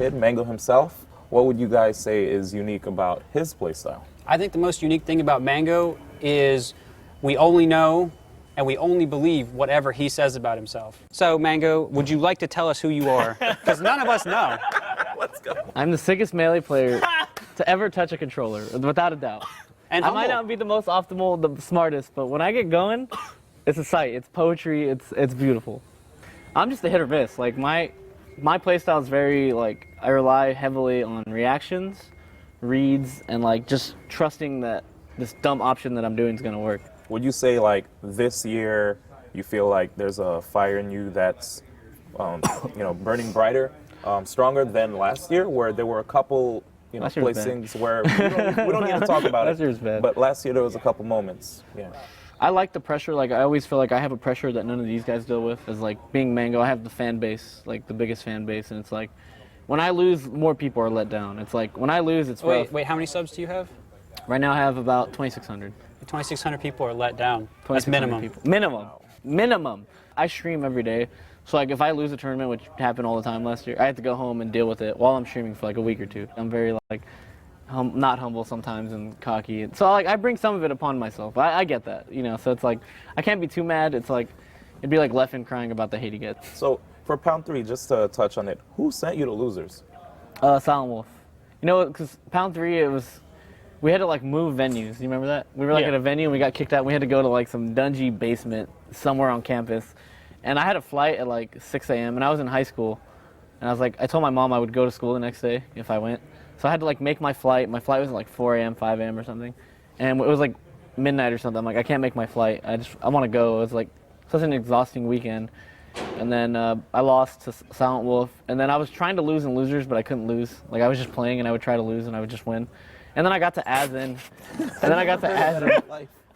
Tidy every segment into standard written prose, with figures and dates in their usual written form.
kid, Mango himself, what would you guys say is unique about his playstyle? I think the most unique thing about Mango is we only know and we only believe whatever he says about himself. So, Mango, would you like to tell us who you are? Because none of us know. Let's go. I'm the sickest melee player to ever touch a controller, without a doubt. And I might not be the most optimal, the smartest, but when I get going, it's a sight. It's poetry. It's beautiful. I'm just a hit or miss. Like my playstyle is very like I rely heavily on reactions, reads, and like just trusting that this dumb option that I'm doing is gonna work. Would you say like this year you feel like there's a fire in you that's burning brighter, stronger than last year, where there were a couple placings where we don't need to talk about last year's bad. But last year there was a couple moments. Yeah. I like the pressure. Like I always feel like I have a pressure that none of these guys deal with. Is like being Mango. I have the fan base, like the biggest fan base, and it's like when I lose, more people are let down. It's like when I lose, it's rough. Wait, how many subs do you have? Right now I have about 2,600. 2,600 people are let down. That's minimum. People. Minimum. I stream every day. So like if I lose a tournament, which happened all the time last year, I have to go home and deal with it while I'm streaming for like a week or two. I'm very like not humble sometimes and cocky. So like I bring some of it upon myself. I get that, so it's like I can't be too mad. It's like it'd be like Leffen crying about the hate he gets. So for Pound 3, just to touch on it, who sent you to losers? Silent Wolf. Because Pound 3, we had to like move venues. You remember that? We were like at a venue and we got kicked out. We had to go to like some dungy basement somewhere on campus. And I had a flight at like 6 a.m. and I was in high school. And I told my mom I would go to school the next day if I went. So I had to like make my flight. My flight was at like 4 a.m., 5 a.m. or something. And it was like midnight or something. I'm like, I can't make my flight. I want to go. It was like such an exhausting weekend. And then I lost to Silent Wolf. And then I was trying to lose in losers, but I couldn't lose. Like I was just playing and I would try to lose and I would just win. And then I got to Asin.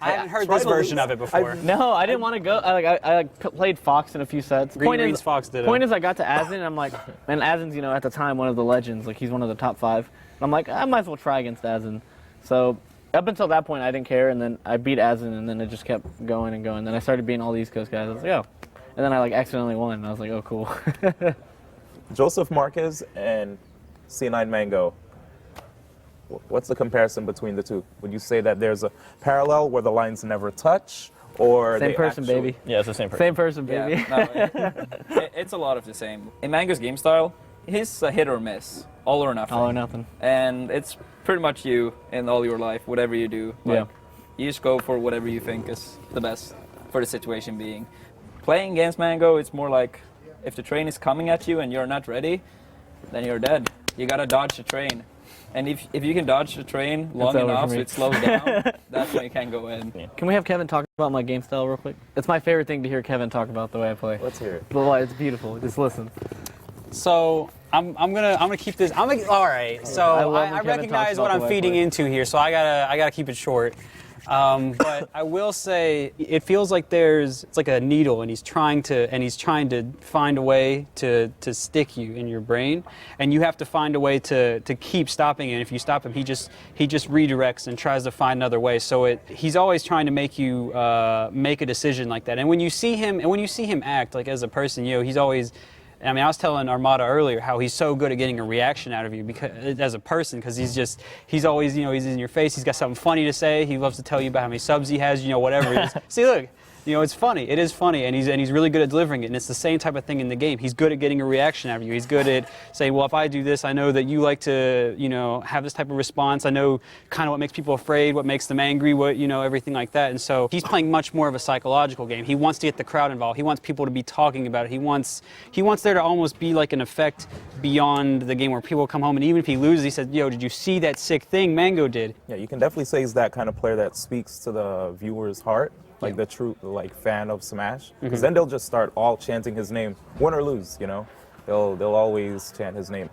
I haven't heard this version of it before. No, I didn't want to go. I played Fox in a few sets. Green's Fox did it. Point is, I got to Asin, and I'm like, man, Asin's, at the time, one of the legends. Like, he's one of the top 5. And I'm like, I might as well try against Asin. So up until that point, I didn't care, and then I beat Asin, and then it just kept going and going. Then I started beating all the East Coast guys. I was like, oh. And then I, accidentally won, and I was like, oh, cool. Joseph Marquez and C9 Mango. What's the comparison between the two? Would you say that there's a parallel where the lines never touch, or same person, baby? Yeah, it's the same person. Same person, baby. Yeah, no, it's a lot of the same. In Mango's game style, he's a hit or miss, all or nothing. All or nothing. And it's pretty much you in all your life, whatever you do. You just go for whatever you think is the best for the situation being. Playing against Mango, it's more like if the train is coming at you and you're not ready, then you're dead. You gotta dodge the train. And if you can dodge the train long enough so it slows down, that's when you can go in. Yeah. Can we have Kevin talk about my game style real quick? It's my favorite thing to hear Kevin talk about the way I play. Let's hear it. It's beautiful. Just listen. So I'm gonna keep this. All right. So I recognize what I'm feeding into here. So I gotta keep it short. But I will say it feels like it's like a needle, and he's trying to find a way to stick you in your brain, and you have to find a way to keep stopping it. And if you stop him, he just redirects and tries to find another way. So he's always trying to make you make a decision like that. And when you see him act like as a person, he's always. I mean, I was telling Armada earlier how he's so good at getting a reaction out of you as a person, because he's always, he's in your face. He's got something funny to say. He loves to tell you about how many subs he has, whatever it is. See, look, it's funny. It is funny, and he's really good at delivering it. And it's the same type of thing in the game. He's good at getting a reaction out of you. He's good at saying, well, if I do this, I know that you like to, have this type of response. I know kind of what makes people afraid, what makes them angry, what, everything like that. And so he's playing much more of a psychological game. He wants to get the crowd involved. He wants people to be talking about it. He wants there to almost be like an effect beyond the game where people come home, and even if he loses, he says, yo, did you see that sick thing Mango did? Yeah, you can definitely say he's that kind of player that speaks to the viewer's heart. Like the true fan of Smash, because then they'll just start all chanting his name, win or lose. They'll always chant his name.